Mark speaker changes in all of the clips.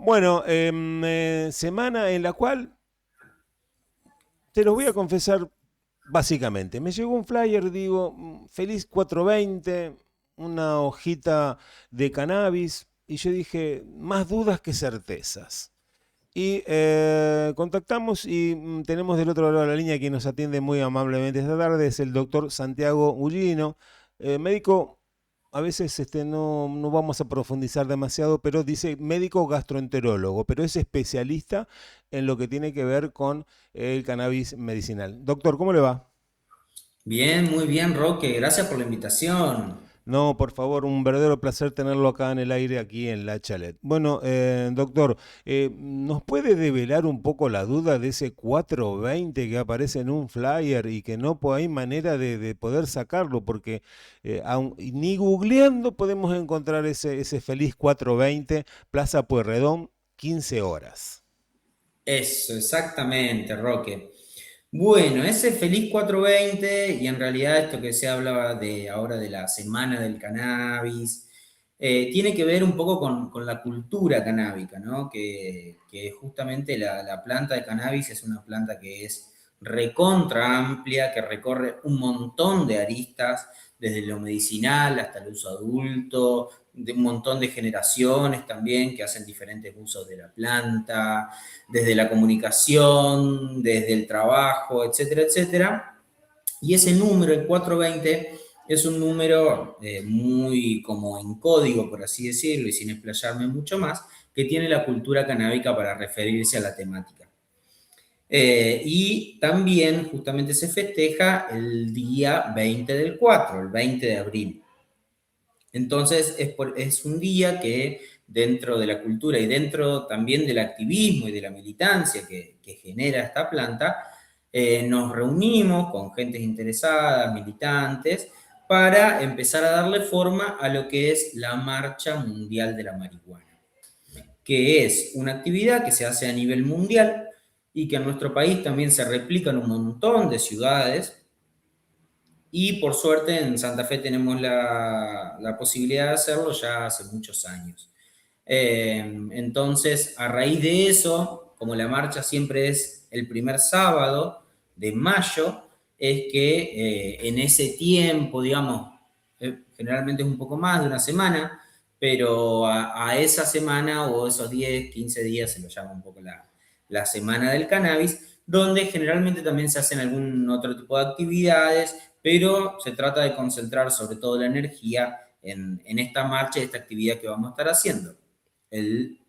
Speaker 1: Bueno, semana en la cual te los voy a confesar básicamente. Me llegó un flyer, digo, feliz 420, una hojita de cannabis, y yo dije, más dudas que certezas. Y contactamos y tenemos del otro lado de la línea quien nos atiende muy amablemente esta tarde, es el doctor Santiago Ullino, médico. A veces no vamos a profundizar demasiado, pero dice médico gastroenterólogo, pero es especialista en lo que tiene que ver con el cannabis medicinal. Doctor, ¿cómo le va?
Speaker 2: Bien, muy bien, Roque. Gracias por la invitación.
Speaker 1: No, por favor, un verdadero placer tenerlo acá en el aire, aquí en La Chalet. Bueno, doctor, ¿nos puede develar un poco la duda de ese 420 que aparece en un flyer y que hay manera de poder sacarlo? Porque ni googleando podemos encontrar ese feliz 420, Plaza Pueyrredón, 15 horas.
Speaker 2: Eso, exactamente, Roque. Bueno, ese feliz 420 y en realidad esto que se hablaba de ahora de la semana del cannabis, tiene que ver un poco con la cultura canábica, ¿no? Que justamente la planta de cannabis es una planta que es recontra amplia, que recorre un montón de aristas, desde lo medicinal hasta el uso adulto, de un montón de generaciones también que hacen diferentes usos de la planta, desde la comunicación, desde el trabajo, etcétera, etcétera. Y ese número, el 420, es un número muy como en código, por así decirlo, y sin explayarme mucho más, que tiene la cultura canábica para referirse a la temática. Y también justamente se festeja el día 20 del 4, el 20 de abril. Entonces es un día que dentro de la cultura y dentro también del activismo y de la militancia que genera esta planta, nos reunimos con gentes interesadas, militantes, para empezar a darle forma a lo que es la Marcha Mundial de la Marihuana, que es una actividad que se hace a nivel mundial y que en nuestro país también se replica en un montón de ciudades, y por suerte en Santa Fe tenemos la posibilidad de hacerlo ya hace muchos años. Entonces, a raíz de eso, como la marcha siempre es el primer sábado de mayo, es que en ese tiempo, digamos, generalmente es un poco más de una semana, pero a esa semana o esos 10 15 días se lo llama un poco la semana del cannabis, donde generalmente también se hacen algún otro tipo de actividades, pero se trata de concentrar sobre todo la energía en esta marcha, esta actividad que vamos a estar haciendo el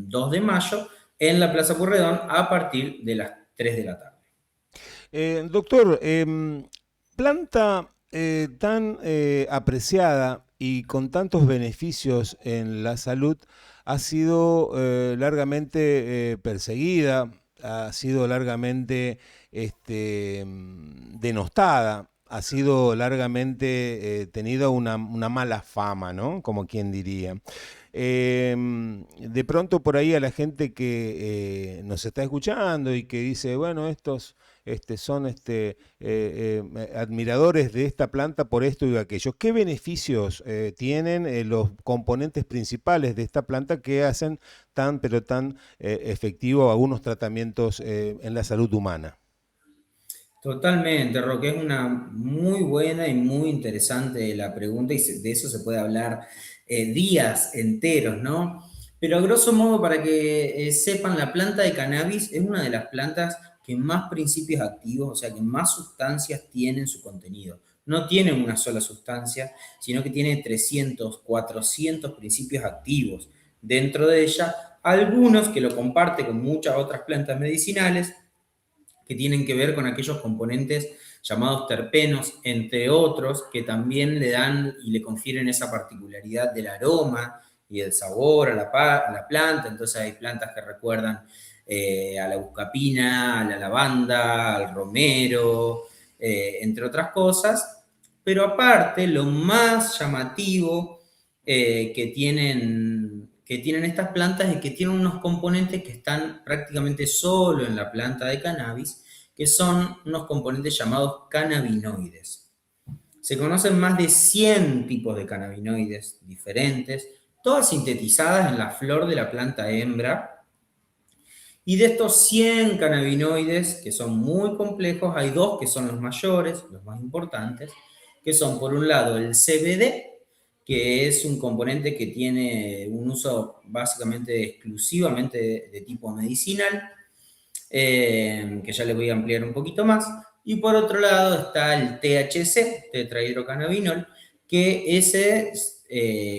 Speaker 2: 2 de mayo en la Plaza Purredón a partir de las 3 de la tarde.
Speaker 1: Doctor, planta tan apreciada y con tantos beneficios en la salud ha sido largamente perseguida, ha sido largamente denostada, ha sido largamente tenida una mala fama, ¿no? Como quien diría. De pronto por ahí a la gente que nos está escuchando y que dice, bueno, estos son admiradores de esta planta por esto y aquello. ¿Qué beneficios tienen los componentes principales de esta planta que hacen tan, pero tan efectivo algunos tratamientos en la salud humana?
Speaker 2: Totalmente, Roque, es una muy buena y muy interesante la pregunta y de eso se puede hablar días enteros, ¿no? Pero a grosso modo, para que sepan, la planta de cannabis es una de las plantas que más principios activos, o sea, que más sustancias tiene en su contenido. No tiene una sola sustancia, sino que tiene 300, 400 principios activos dentro de ella, algunos que lo comparte con muchas otras plantas medicinales que tienen que ver con aquellos componentes llamados terpenos, entre otros, que también le dan y le confieren esa particularidad del aroma y el sabor a la planta. Entonces hay plantas que recuerdan a la buscapina, a la lavanda, al romero, entre otras cosas. Pero aparte, lo más llamativo que tienen estas plantas es que tienen unos componentes que están prácticamente solo en la planta de cannabis, que son unos componentes llamados cannabinoides. Se conocen más de 100 tipos de cannabinoides diferentes, todas sintetizadas en la flor de la planta hembra. Y de estos 100 cannabinoides, que son muy complejos, hay dos que son los mayores, los más importantes, que son por un lado el CBD, que es un componente que tiene un uso básicamente exclusivamente de tipo medicinal, que ya les voy a ampliar un poquito más. Y por otro lado está el THC, tetrahidrocannabinol, que ese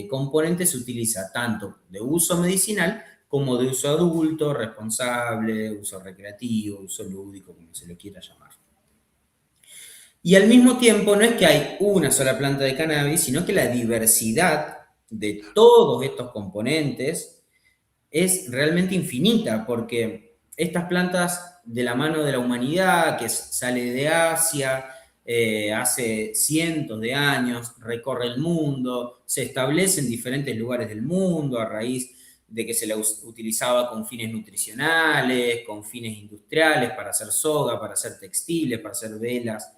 Speaker 2: componente se utiliza tanto de uso medicinal como de uso adulto, responsable, uso recreativo, uso lúdico, como se lo quiera llamar. Y al mismo tiempo no es que hay una sola planta de cannabis, sino que la diversidad de todos estos componentes es realmente infinita, porque estas plantas de la mano de la humanidad, que sale de Asia, hace cientos de años, recorre el mundo, se establece en diferentes lugares del mundo a raíz de que se la utilizaba con fines nutricionales, con fines industriales, para hacer soga, para hacer textiles, para hacer velas,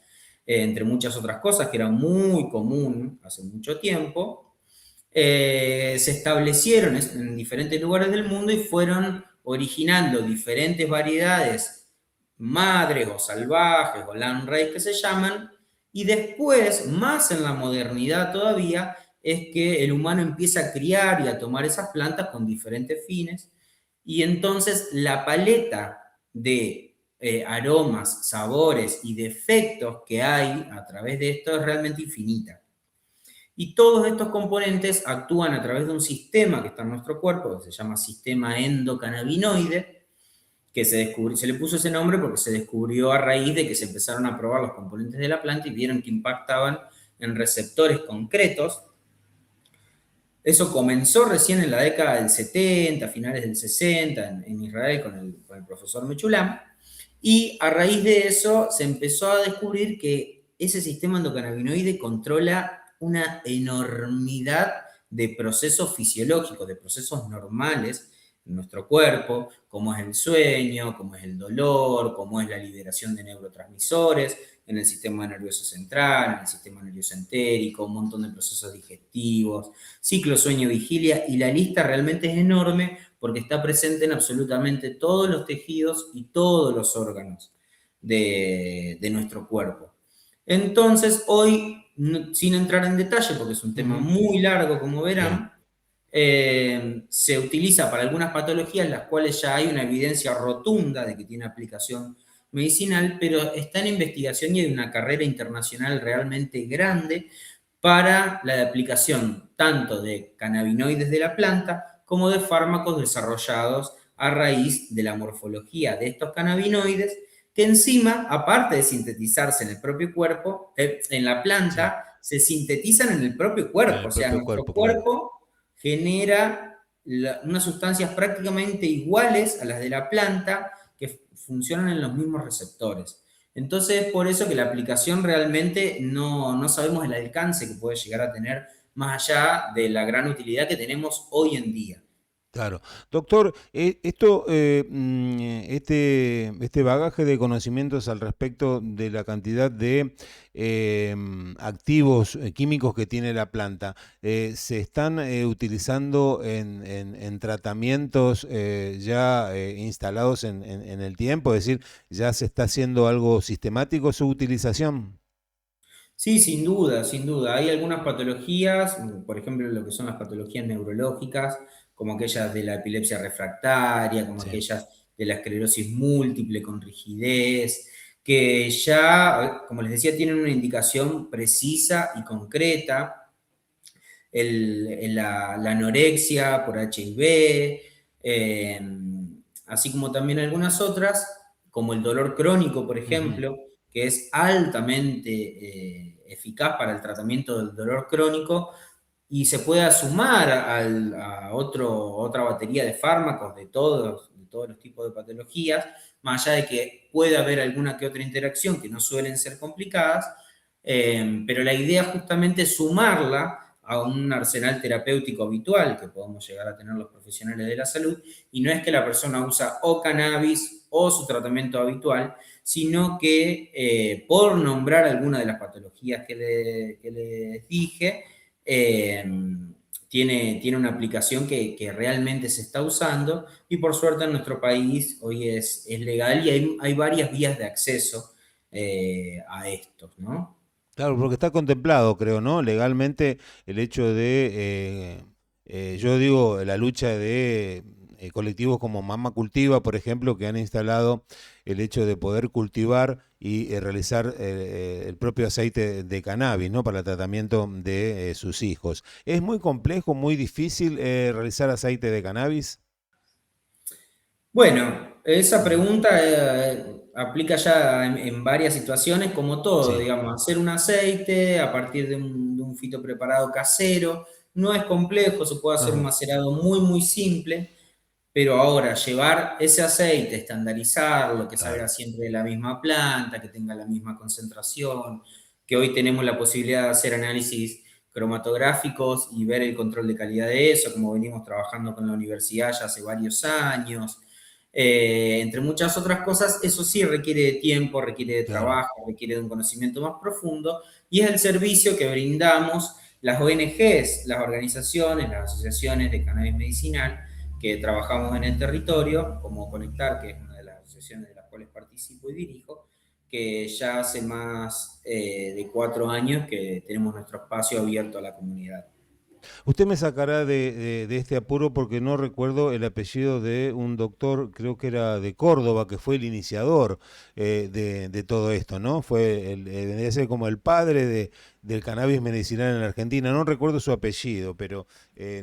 Speaker 2: entre muchas otras cosas, que era muy común hace mucho tiempo. Se establecieron en diferentes lugares del mundo y fueron originando diferentes variedades madres o salvajes o landrace que se llaman, y después, más en la modernidad todavía, es que el humano empieza a criar y a tomar esas plantas con diferentes fines, y entonces la paleta de aromas, sabores y defectos que hay a través de esto es realmente infinita. Y todos estos componentes actúan a través de un sistema que está en nuestro cuerpo, que se llama sistema endocannabinoide, que se le puso ese nombre porque se descubrió a raíz de que se empezaron a probar los componentes de la planta y vieron que impactaban en receptores concretos. Eso comenzó recién en la década del 70, finales del 60, en Israel con el profesor Mechulam, y a raíz de eso se empezó a descubrir que ese sistema endocannabinoide controla una enormidad de procesos fisiológicos, de procesos normales en nuestro cuerpo, como es el sueño, como es el dolor, como es la liberación de neurotransmisores en el sistema nervioso central, en el sistema nervioso entérico, un montón de procesos digestivos, ciclo sueño-vigilia, y la lista realmente es enorme porque está presente en absolutamente todos los tejidos y todos los órganos de nuestro cuerpo. Entonces, hoy, sin entrar en detalle, porque es un tema muy largo, como verán, se utiliza para algunas patologías las cuales ya hay una evidencia rotunda de que tiene aplicación medicinal, pero está en investigación y hay una carrera internacional realmente grande para la aplicación tanto de cannabinoides de la planta como de fármacos desarrollados a raíz de la morfología de estos cannabinoides, que encima, aparte de sintetizarse en el propio cuerpo, en la planta, se sintetizan en el propio cuerpo. O sea, nuestro cuerpo genera unas sustancias prácticamente iguales a las de la planta que funcionan en los mismos receptores. Entonces, por eso que la aplicación realmente no sabemos el alcance que puede llegar a tener más allá de la gran utilidad que tenemos hoy en día.
Speaker 1: Claro. Doctor, este bagaje de conocimientos al respecto de la cantidad de activos químicos que tiene la planta, ¿se están utilizando en tratamientos ya instalados en el tiempo? Es decir, ¿ya se está haciendo algo sistemático su utilización?
Speaker 2: Sí, sin duda, sin duda. Hay algunas patologías, por ejemplo, lo que son las patologías neurológicas, como aquellas de la epilepsia refractaria, como
Speaker 1: Sí.
Speaker 2: aquellas de la esclerosis múltiple con rigidez, que ya, como les decía, tienen una indicación precisa y concreta. La anorexia por HIV, eh, así como también algunas otras, como el dolor crónico, por
Speaker 1: Ujú.
Speaker 2: ejemplo, que es altamente eficaz para el tratamiento del dolor crónico y se puede sumar a otra batería de fármacos de todos los tipos de patologías, más allá de que puede haber alguna que otra interacción que no suelen ser complicadas, pero la idea justamente es sumarla a un arsenal terapéutico habitual que podemos llegar a tener los profesionales de la salud, y no es que la persona usa o cannabis o su tratamiento habitual, sino que por nombrar alguna de las patologías que les dije, tiene una aplicación que realmente se está usando y por suerte en nuestro país hoy es legal y hay varias vías de acceso a estos, ¿no?
Speaker 1: Claro, porque está contemplado, creo, ¿no? Legalmente el hecho de, yo digo, la lucha de colectivos como Mama Cultiva, por ejemplo, que han instalado el hecho de poder cultivar y realizar el propio aceite de cannabis, ¿no? Para el tratamiento de sus hijos. ¿Es muy complejo, muy difícil realizar aceite de cannabis?
Speaker 2: Bueno, esa
Speaker 1: Ujú.
Speaker 2: pregunta aplica ya en varias situaciones, como todo,
Speaker 1: Sí.
Speaker 2: digamos, hacer un aceite a partir de un fito preparado casero, no es complejo, se puede hacer un
Speaker 1: Ajá.
Speaker 2: macerado muy, muy simple, pero ahora llevar ese aceite, estandarizarlo, que salga
Speaker 1: Claro,
Speaker 2: siempre de la misma planta, que tenga la misma concentración, que hoy tenemos la posibilidad de hacer análisis cromatográficos y ver el control de calidad de eso, como venimos trabajando con la universidad ya hace varios años. Entre muchas otras cosas, eso sí requiere de tiempo, requiere de
Speaker 1: claro.
Speaker 2: trabajo, requiere de un conocimiento más profundo y es el servicio que brindamos las ONGs, las organizaciones, las asociaciones de cannabis medicinal que trabajamos en el territorio, como Conectar, que es una de las asociaciones de las cuales participo y dirijo, que ya hace más de 4 años que tenemos nuestro espacio abierto a la comunidad.
Speaker 1: Usted me sacará de este apuro porque no recuerdo el apellido de un doctor, creo que era de Córdoba, que fue el iniciador de todo esto, ¿no? Fue vendría a ser como el padre del cannabis medicinal en la Argentina. No recuerdo su apellido, pero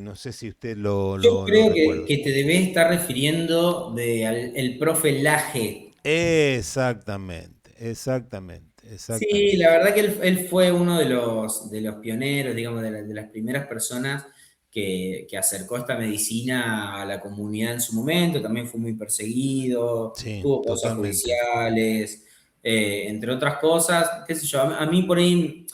Speaker 1: no sé si usted
Speaker 2: Yo
Speaker 1: lo
Speaker 2: creo
Speaker 1: recuerda.
Speaker 2: que te debes estar refiriendo al el profe Laje.
Speaker 1: Exactamente, exactamente,
Speaker 2: Sí,
Speaker 1: exactamente.
Speaker 2: la verdad que él fue uno de los pioneros, digamos, de las primeras personas que acercó esta medicina a la comunidad en su momento. También fue muy perseguido,
Speaker 1: Sí,
Speaker 2: tuvo causas
Speaker 1: totalmente.
Speaker 2: judiciales, entre otras cosas. Qué sé yo, a mí por ahí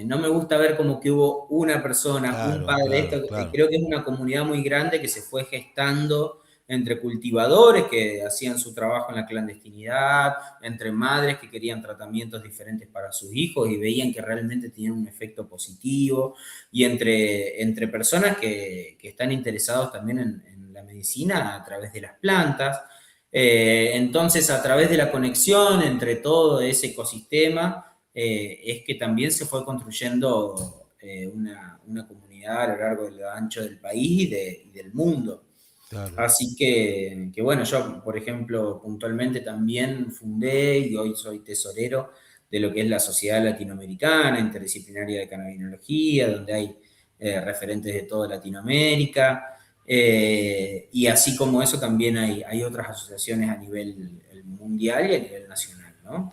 Speaker 2: no me gusta ver como que hubo una persona, un
Speaker 1: Claro,
Speaker 2: padre de esto.
Speaker 1: claro, claro.
Speaker 2: Creo que es una comunidad muy grande que se fue gestando entre cultivadores que hacían su trabajo en la clandestinidad, entre madres que querían tratamientos diferentes para sus hijos y veían que realmente tenían un efecto positivo, y entre personas que están interesados también en la medicina a través de las plantas. Entonces, a través de la conexión entre todo ese ecosistema, es que también se fue construyendo una comunidad a lo largo y lo ancho del país y del mundo.
Speaker 1: Claro.
Speaker 2: Así que bueno, yo, por ejemplo, puntualmente también fundé y hoy soy tesorero de lo que es la Sociedad Latinoamericana Interdisciplinaria de Cannabinología, donde hay referentes de toda Latinoamérica. Y así como eso, también hay otras asociaciones a nivel mundial y a nivel nacional, ¿no?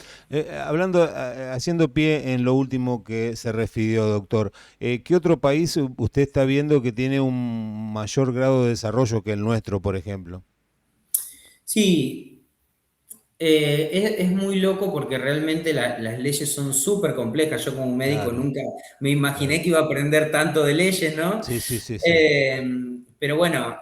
Speaker 1: Hablando, haciendo pie en lo último que se refirió, doctor, ¿qué otro país usted está viendo que tiene un mayor grado de desarrollo que el nuestro, por ejemplo?
Speaker 2: Sí, es muy loco porque realmente las leyes son súper complejas. Yo como médico
Speaker 1: Claro,
Speaker 2: nunca me imaginé
Speaker 1: claro.
Speaker 2: que iba a aprender tanto de leyes, ¿no?
Speaker 1: Sí, sí, sí, sí.
Speaker 2: Eh, pero bueno,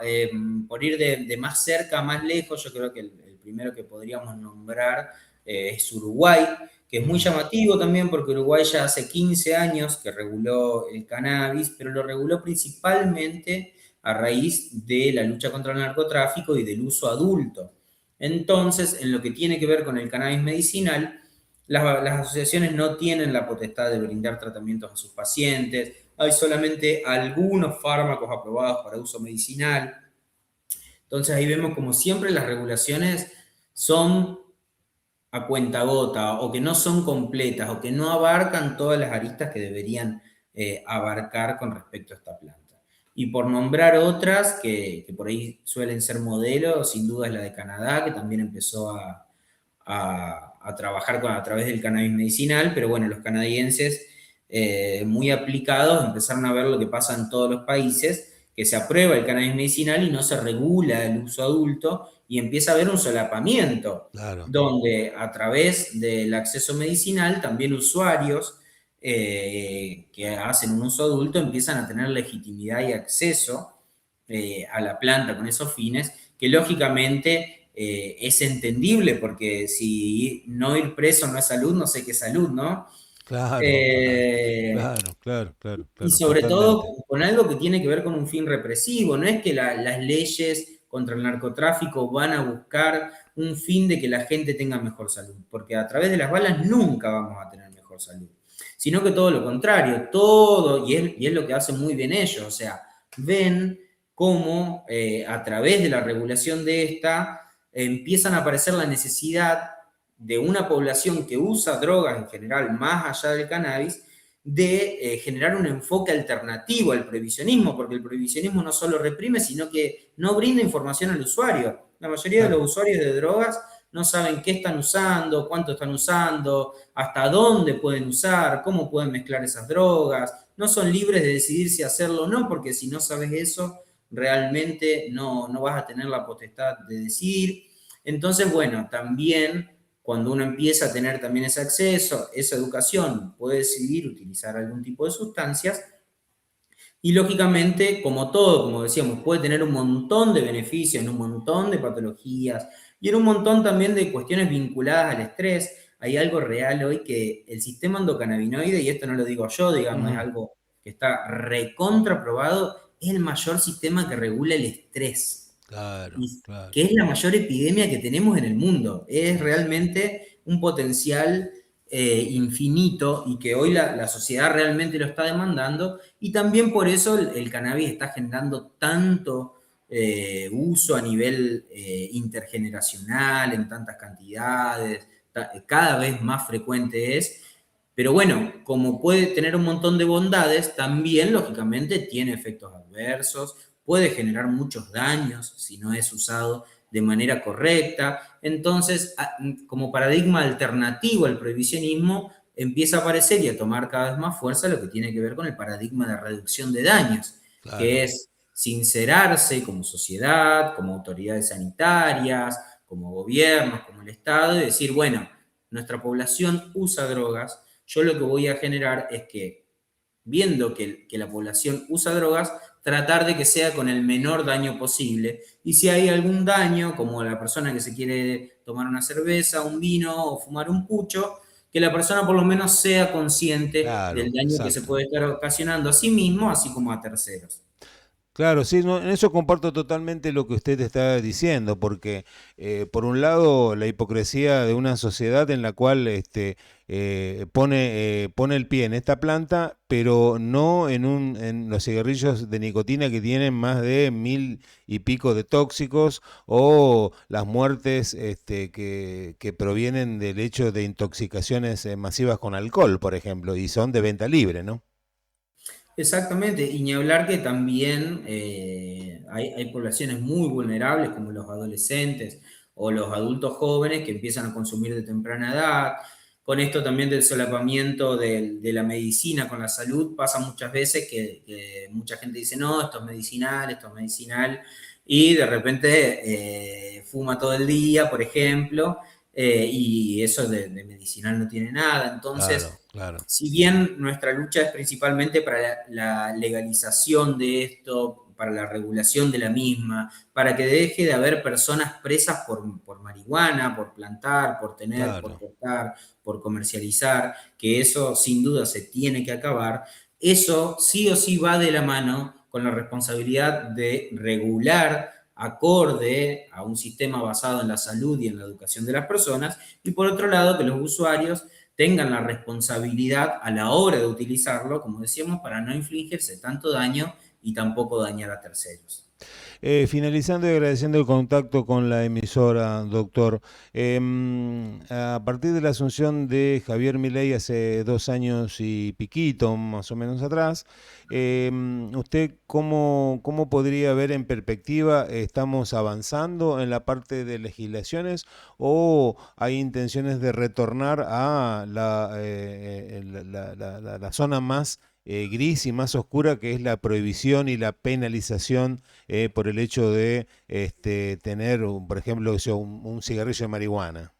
Speaker 2: por ir de más cerca a más lejos, yo creo que el primero que podríamos nombrar es Uruguay, que es muy
Speaker 1: Ujú.
Speaker 2: llamativo también porque Uruguay ya hace 15 años que reguló el cannabis, pero lo reguló principalmente a raíz de la lucha contra el narcotráfico y del uso adulto. Entonces, en lo que tiene que ver con el cannabis medicinal, las asociaciones no tienen la potestad de brindar tratamientos a sus pacientes, hay solamente algunos fármacos aprobados para uso medicinal. Entonces ahí vemos como siempre las regulaciones son a cuentagota o que no son completas o que no abarcan todas las aristas que deberían abarcar con respecto a esta planta. Y por nombrar otras que por ahí suelen ser modelos, sin duda es la de Canadá, que también empezó a trabajar a través del cannabis medicinal, pero bueno, los canadienses muy aplicados empezaron a ver lo que pasa en todos los países, que se aprueba el cannabis medicinal y no se regula el uso adulto y empieza a haber un solapamiento,
Speaker 1: Claro.
Speaker 2: donde a través del acceso medicinal también usuarios que hacen un uso adulto empiezan a tener legitimidad y acceso a la planta con esos fines, que lógicamente es entendible, porque si no ir preso no es salud, no sé qué es salud, ¿no?
Speaker 1: Claro,
Speaker 2: Eh,
Speaker 1: claro, claro, claro,
Speaker 2: y
Speaker 1: claro,
Speaker 2: sobre
Speaker 1: totalmente.
Speaker 2: todo con algo que tiene que ver con un fin represivo. No es que las leyes contra el narcotráfico van a buscar un fin de que la gente tenga mejor salud, porque a través de las balas nunca vamos a tener mejor salud, sino que todo lo contrario, todo, y es lo que hacen muy bien ellos, o sea, ven cómo a través de la regulación de esta empiezan a aparecer la necesidad de una población que usa drogas en general, más allá del cannabis, de generar un enfoque alternativo al prohibicionismo, porque el prohibicionismo no solo reprime, sino que no brinda información al usuario. La mayoría de
Speaker 1: Claro,
Speaker 2: los usuarios de drogas no saben qué están usando, cuánto están usando, hasta dónde pueden usar, cómo pueden mezclar esas drogas. No son libres de decidir si hacerlo o no, porque si no sabes eso, realmente no vas a tener la potestad de decidir. Entonces, bueno, también cuando uno empieza a tener también ese acceso, esa educación, puede decidir utilizar algún tipo de sustancias y lógicamente, como todo, como decíamos, puede tener un montón de beneficios en un montón de patologías y en un montón también de cuestiones vinculadas al estrés. Hay algo real hoy que el sistema endocannabinoide, y esto no lo digo yo, digamos, es
Speaker 1: ujú,
Speaker 2: algo que está recontraprobado, es el mayor sistema que regula el estrés
Speaker 1: claro,
Speaker 2: y
Speaker 1: claro.
Speaker 2: que es la mayor epidemia que tenemos en el mundo. Es realmente un potencial infinito y que hoy la sociedad realmente lo está demandando y también por eso el cannabis está generando tanto uso a nivel intergeneracional, en tantas cantidades, cada vez más frecuente es. Pero bueno, como puede tener un montón de bondades, también lógicamente tiene efectos adversos, puede generar muchos daños si no es usado de manera correcta. Entonces, como paradigma alternativo al prohibicionismo, empieza a aparecer y a tomar cada vez más fuerza lo que tiene que ver con el paradigma de reducción de daños, que
Speaker 1: Claro.
Speaker 2: es sincerarse como sociedad, como autoridades sanitarias, como gobiernos, como el Estado, y decir, bueno, nuestra población usa drogas, yo lo que voy a generar es que, viendo que la población usa drogas, tratar de que sea con el menor daño posible. Y si hay algún daño, como la persona que se quiere tomar una cerveza, un vino o fumar un pucho, que la persona por lo menos sea consciente del
Speaker 1: Claro,
Speaker 2: daño que se
Speaker 1: exacto.
Speaker 2: puede estar ocasionando a sí mismo, así como a terceros.
Speaker 1: Claro, sí, no, en eso comparto totalmente lo que usted está diciendo, porque por un lado la hipocresía de una sociedad en la cual pone el pie en esta planta, pero no en los cigarrillos de nicotina que tienen más de 1000 y pico de tóxicos o las muertes que provienen del hecho de intoxicaciones masivas con alcohol, por ejemplo, y son de venta libre, ¿no?
Speaker 2: Exactamente, y ni hablar que también hay poblaciones muy vulnerables como los adolescentes o los adultos jóvenes que empiezan a consumir de temprana edad. Con esto también del solapamiento de la medicina con la salud, pasa muchas veces que mucha gente dice, no, esto es medicinal, y de repente fuma todo el día, por ejemplo, y eso de medicinal no tiene nada. Entonces,
Speaker 1: Claro, claro,
Speaker 2: si bien nuestra lucha es principalmente para la legalización de esto, para la regulación de la misma, para que deje de haber personas presas por marihuana, por plantar, por tener, por
Speaker 1: claro.
Speaker 2: portar, por comercializar, que eso sin duda se tiene que acabar, eso sí o sí va de la mano con la responsabilidad de regular acorde a un sistema basado en la salud y en la educación de las personas, y por otro lado que los usuarios tengan la responsabilidad a la hora de utilizarlo, como decíamos, para no infligirse tanto daño y tampoco dañar a terceros.
Speaker 1: Finalizando y agradeciendo el contacto con la emisora, doctor. A partir de la asunción de Javier Milei hace 2 años y piquito, más o menos atrás, ¿usted cómo podría ver en perspectiva? ¿Estamos avanzando en la parte de legislaciones o hay intenciones de retornar a la zona más gris y más oscura, que es la prohibición y la penalización por el hecho de tener, por ejemplo, un cigarrillo de marihuana?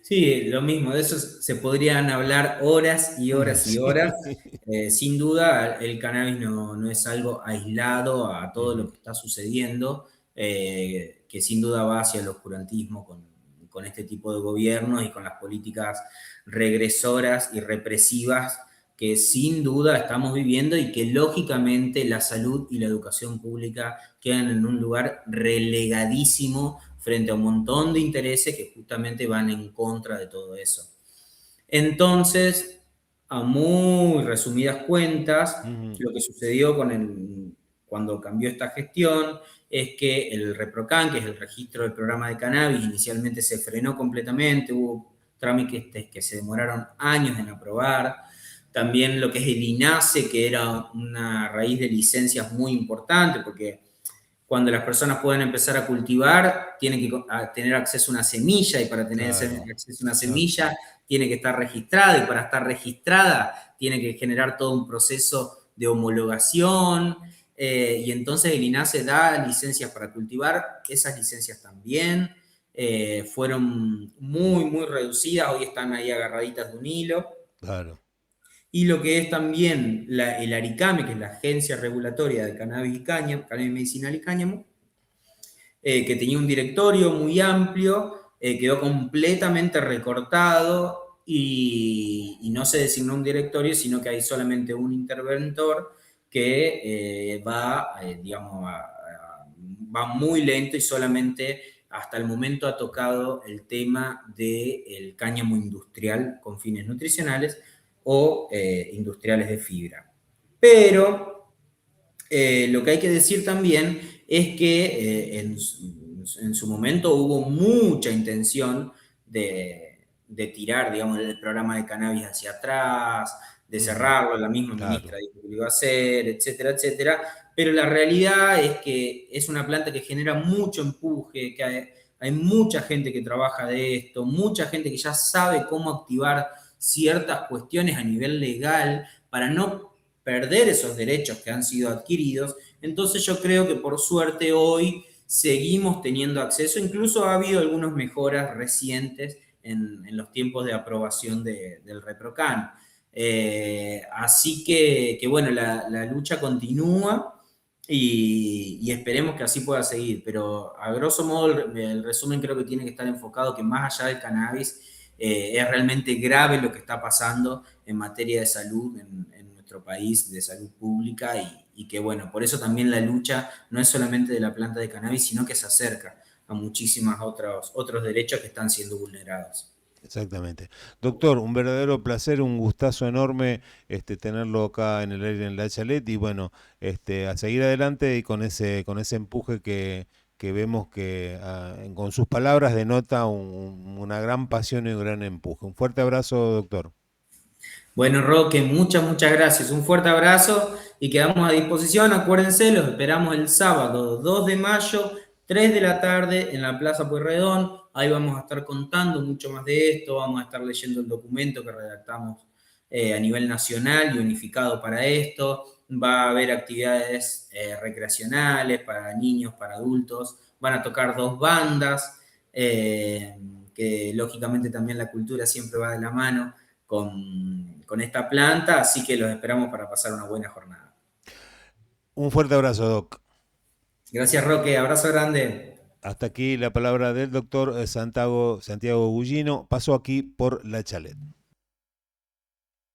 Speaker 2: Sí, lo mismo, de eso se podrían hablar horas y horas y horas.
Speaker 1: Sí.
Speaker 2: Sin duda, el cannabis no es algo aislado a todo
Speaker 1: Ujú.
Speaker 2: lo que está sucediendo, que sin duda va hacia el oscurantismo con este tipo de gobiernos y con las políticas regresoras y represivas que sin duda estamos viviendo y que lógicamente la salud y la educación pública quedan en un lugar relegadísimo frente a un montón de intereses que justamente van en contra de todo eso. Entonces, a muy resumidas cuentas,
Speaker 1: Ujú.
Speaker 2: lo que sucedió cuando cambió esta gestión es que el ReproCan, que es el registro del programa de cannabis, inicialmente se frenó completamente, hubo trámites que se demoraron años en aprobar. También lo que es el INASE, que era una raíz de licencias muy importante, porque cuando las personas pueden empezar a cultivar, tienen que tener acceso a una semilla y para tener
Speaker 1: Claro,
Speaker 2: acceso a una
Speaker 1: exacto.
Speaker 2: semilla tiene que estar registrada y para estar registrada tiene que generar todo un proceso de homologación y entonces el INASE da licencias para cultivar, esas licencias también fueron muy, muy reducidas, hoy están ahí agarraditas de un hilo.
Speaker 1: Claro.
Speaker 2: Y lo que es también el ARICAME, que es la Agencia Regulatoria de Cannabis y Cáñamo, Cannabis Medicinal y Cáñamo, que tenía un directorio muy amplio, quedó completamente recortado y no se designó un directorio, sino que hay solamente un interventor que digamos, va muy lento y solamente hasta el momento ha tocado el tema del cáñamo industrial con fines nutricionales o industriales de fibra. Pero lo que hay que decir también es que en su momento hubo mucha intención de tirar, digamos, el programa de cannabis hacia atrás, de
Speaker 1: Ujú.
Speaker 2: cerrarlo, la misma
Speaker 1: Claro.
Speaker 2: ministra dijo que lo iba a hacer, etcétera, etcétera, pero la realidad es que es una planta que genera mucho empuje, que hay mucha gente que trabaja de esto, mucha gente que ya sabe cómo activar ciertas cuestiones a nivel legal para no perder esos derechos que han sido adquiridos. Entonces yo creo que por suerte hoy seguimos teniendo acceso, incluso ha habido algunas mejoras recientes en los tiempos de aprobación del ReproCan. Así que bueno, la lucha continúa y esperemos que así pueda seguir, pero a grosso modo el resumen creo que tiene que estar enfocado que más allá del cannabis es realmente grave lo que está pasando en materia de salud en nuestro país, de salud pública y que bueno, por eso también la lucha no es solamente de la planta de cannabis, sino que se acerca a muchísimos otros derechos que están siendo vulnerados.
Speaker 1: Exactamente. Doctor, un verdadero placer, un gustazo enorme tenerlo acá en el aire en la chalet y bueno, a seguir adelante y con ese empuje que vemos que con sus palabras denota una gran pasión y un gran empuje. Un fuerte abrazo, doctor.
Speaker 2: Bueno, Roque, muchas gracias. Un fuerte abrazo y quedamos a disposición. Acuérdense, los esperamos el sábado 2 de mayo, 3 de la tarde en la Plaza Pueyrredón. Ahí vamos a estar contando mucho más de esto, vamos a estar leyendo el documento que redactamos a nivel nacional y unificado para esto. Va a haber actividades recreacionales para niños, para adultos. Van a tocar dos bandas, que lógicamente también la cultura siempre va de la mano con esta planta, así que los esperamos para pasar una buena jornada.
Speaker 1: Un fuerte abrazo, Doc.
Speaker 2: Gracias, Roque. Abrazo grande.
Speaker 1: Hasta aquí la palabra del doctor Santiago Gullino. Pasó aquí por la chalet.